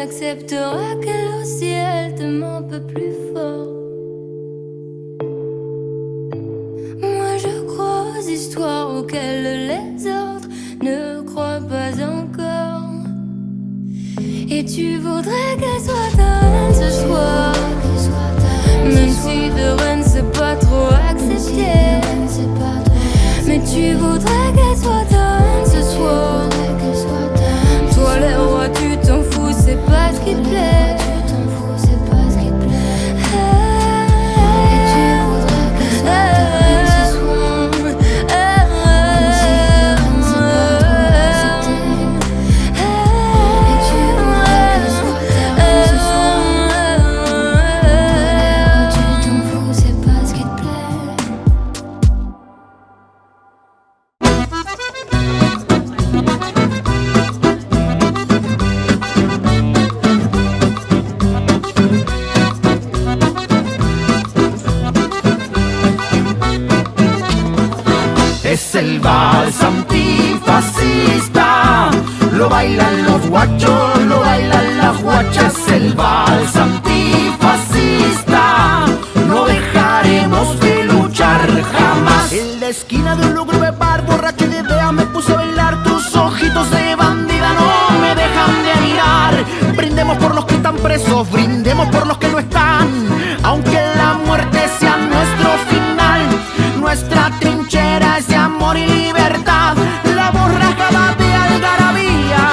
Acceptera qu'elle aussi elle t'aime un peu plus fort. Moi je crois aux histoires auxquelles les autres ne croient pas encore. Et tu voudrais qu'elle soit ta reine ce soir, même si de reine c'est pas trop accepté. Mais tu voudrais qu'elle soit ta reine ce soir. Toi les rois tu t'en fous, c'est pas ce qui te plaît. Es el vals antifascista, lo bailan los guachos, lo bailan las guachas. El vals antifascista, no dejaremos de luchar jamás. En la esquina de un lúgubre bar, borracho de idea, me puse a bailar. Tus ojitos de bandida no me dejan de mirar. Brindemos por los que están presos, brindemos por los que no están. Aunque la muerte sea nuestro final, nuestra trinchera es de amor y libertad. La borrajada de algarabía,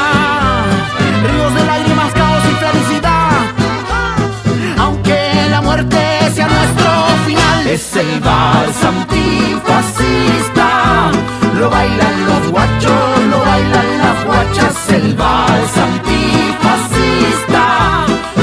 ríos de lágrimas, caos y felicidad. Aunque la muerte sea nuestro final. Es el vals antifascista, lo bailan los guachos, lo bailan las guachas. El vals antifascista,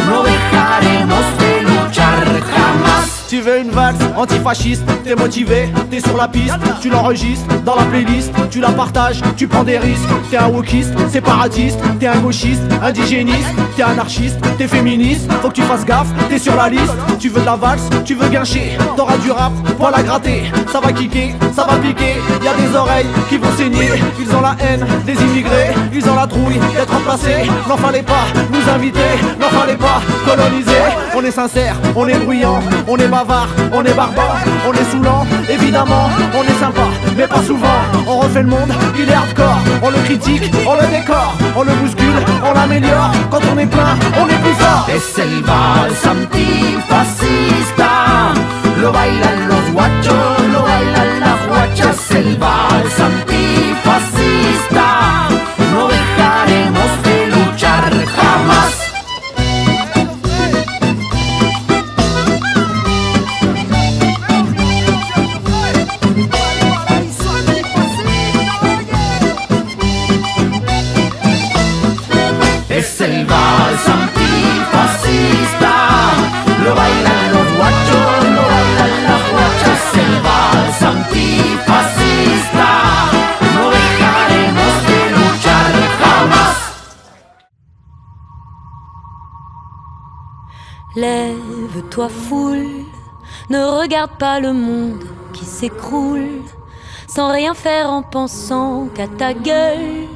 no dejaremos de luchar jamás. Tu veux une valse antifasciste, t'es motivé, t'es sur la piste, tu l'enregistres dans la playlist, tu la partages, tu prends des risques. T'es un wokiste, séparatiste, t'es un gauchiste, indigéniste, t'es anarchiste, t'es féministe, faut que tu fasses gaffe, t'es sur la liste. Tu veux de la valse, tu veux guincher, t'auras du rap pour la gratter. Ça va kicker, ça va piquer, y'a des oreilles qui vont saigner. Ils ont la haine des immigrés, ils ont la trouille d'être remplacés. N'en fallait pas nous inviter, n'en fallait pas coloniser. On est sincère, on est bruyant, on est bavard, bâtard, on est barbare, on est saoulant, évidemment, on est sympa, mais pas souvent. On refait le monde, il est hardcore, on le critique, on le décore, on le bouscule, on l'améliore. Quand on est plein, on est plus fort. Es el vals antifascista, lo bailan los guachos, lo bailan las guachas. El vals antifascista, no dejaremos de luchar jamás. Es el vals antifascista, lo bailan los guachos, lo bailan las guachas. El vals antifascista, no dejaremos de luchar jamás. Lève-toi foule, ne regarde pas le monde qui s'écroule, sans rien faire en pensant qu'à ta gueule.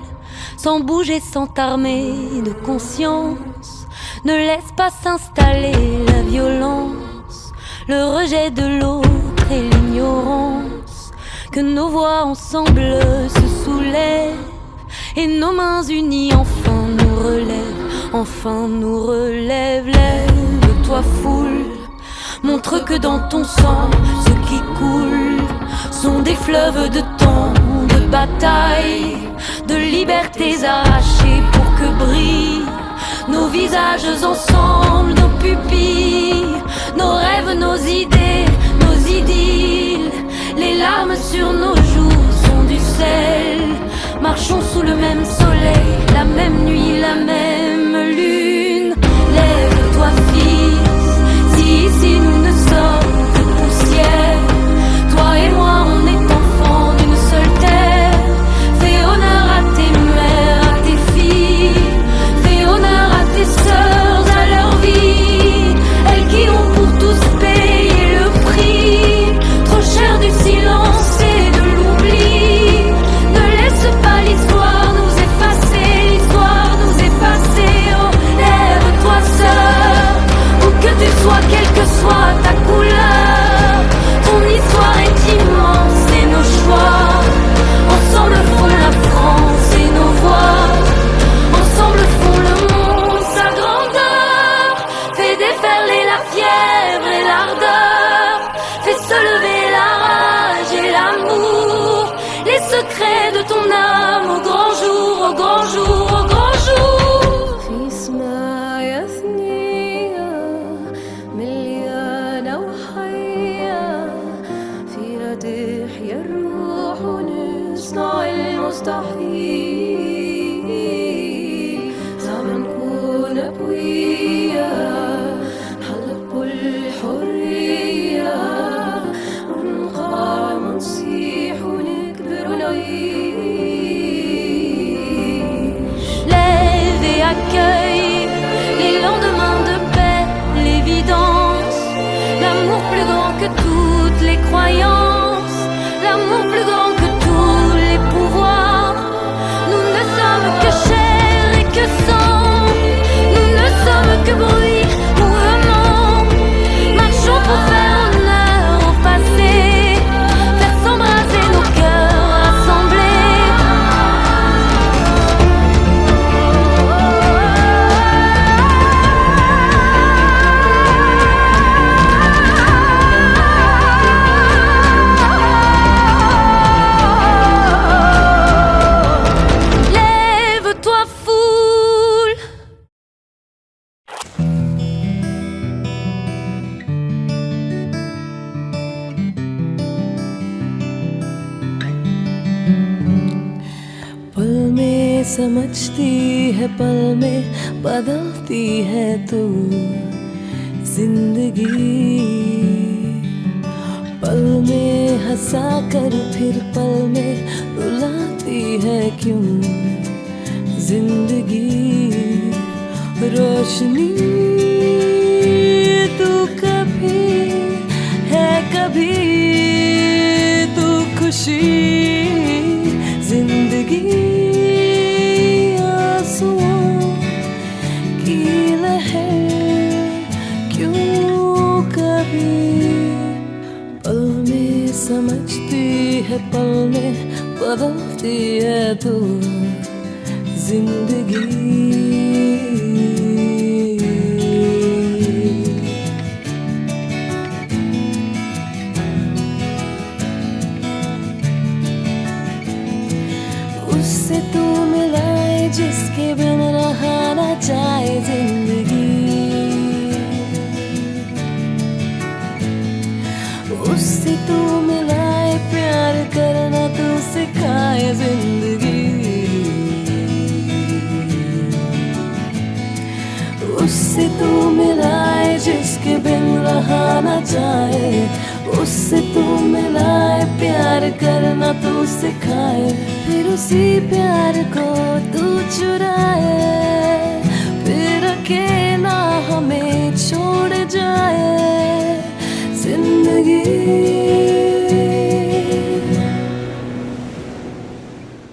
Sans bouger, sans t'armer de conscience, ne laisse pas s'installer la violence, le rejet de l'autre et l'ignorance. Que nos voix ensemble se soulèvent et nos mains unies enfin nous relèvent, enfin nous relèvent. Lève-toi foule, montre que dans ton sang, ce qui coule sont des fleuves de temps, de bataille, de libertés arrachées pour que brillent nos visages ensemble, nos pupilles, nos rêves, nos idées, nos idylles. Les larmes sur nos joues sont du sel. Marchons sous le même soleil, la même nuit, la même lune. Lève-toi fils, si ici nous ne sommes que poussière. Toi et moi on est enfants d'une seule terre. Fais honneur à tes mères, à tes filles. Fais honneur à tes sœurs, à leur vie. Elles qui ont pour tous payé le prix trop cher du silence et de l'oubli. Ne laisse pas l'histoire nous effacer, l'histoire nous effacer. Oh, lève-toi sœur, où que tu sois, quelle que soit ta couleur. Ton histoire est immense et nos choix ensemble font la France et nos voix ensemble font le monde, sa grandeur. Fais déferler la fièvre et l'ardeur. Fais se lever la rage et l'amour. Les secrets de ton âme au grand jour, au grand jour, au grand jour. المستحيل صعب نكون قوية نحلق بالحرية ونقام ونصيح ونكبر ونعيش. Lève et accueille les lendemains de paix, l'évidence, l'amour plus grand que toutes les croyances, l'amour plus grand que tous les pouvoirs. Nous ne sommes que chair et que sang, nous ne sommes que bruit, mouvement. Marchons pour faire honneur au passé, faire s'embraser nos cœurs rassemblés. Lève-toi foule. पल में समझती है, पल में बदलती है तू जिंदगी। पल में हंसा कर फिर पल में रुलाती है क्यों जिंदगी। रोशनी तू कभी है, कभी तू खुशी। जिंदगी आंसुओं की लहर क्यों कभी समझती है पल में बदलती है तू जिंदगी उससे तू मिलाए जिसके बिन रहा ना जाए जिंदगी उससे तू मिलाए प्यार करना तू सिखाए जिंदगी उससे तू मिलाए जिसके बिन रहा ना जाए उससे तू मिलाए प्यार करना तू सिखाए फिर उसी प्यार को तू चुराए फिर अकेला हमें छोड़ जाए जिंदगी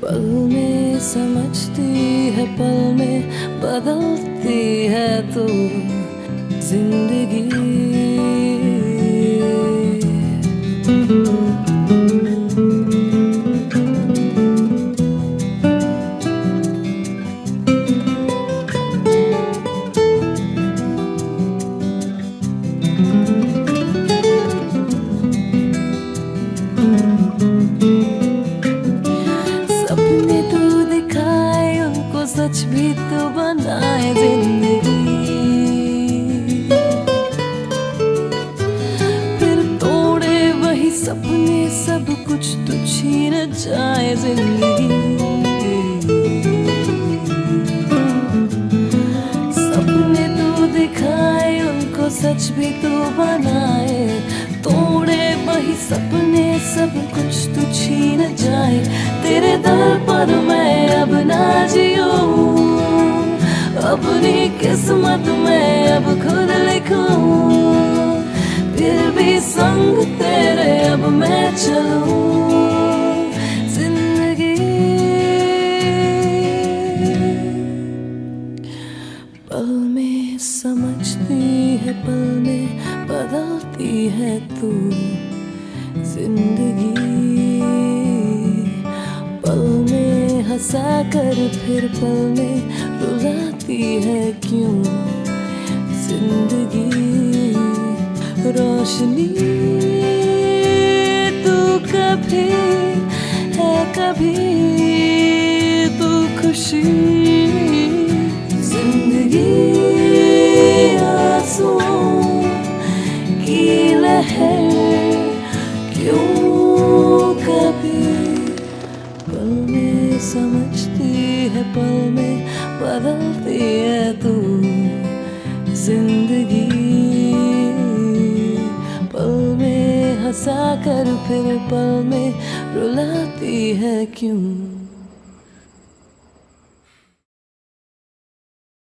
पल में समझती है पल में बदलती है तू जिंदगी सपने तू दिखाए उनको सच भी तो बनाए जिंदगी फिर तोड़े वही सपने सब कुछ तो छीन जाए जिंदगी सपने तू दिखाए उनको सच भी तो बनाए तोड़े वही सपने सब कुछ तो छीन जाए तेरे दर पर मैं अब ना जियूं अपनी किस्मत में अब खुद लिखूं फिर भी संग तेरे अब मैं चलूं जिंदगी पल में समझती है पल में बदलती है तू जिंदगी पल में हंसा कर फिर पल में रुलाती है क्यों जिंदगी रोशनी तू कभी है कभी तू खुशी जिंदगी आंसुओं की लहर क्यों कभी पल में समझती है पल में बदलती है तू जिंदगी पल में हंसा कर फिर पल में रुलाती है क्यों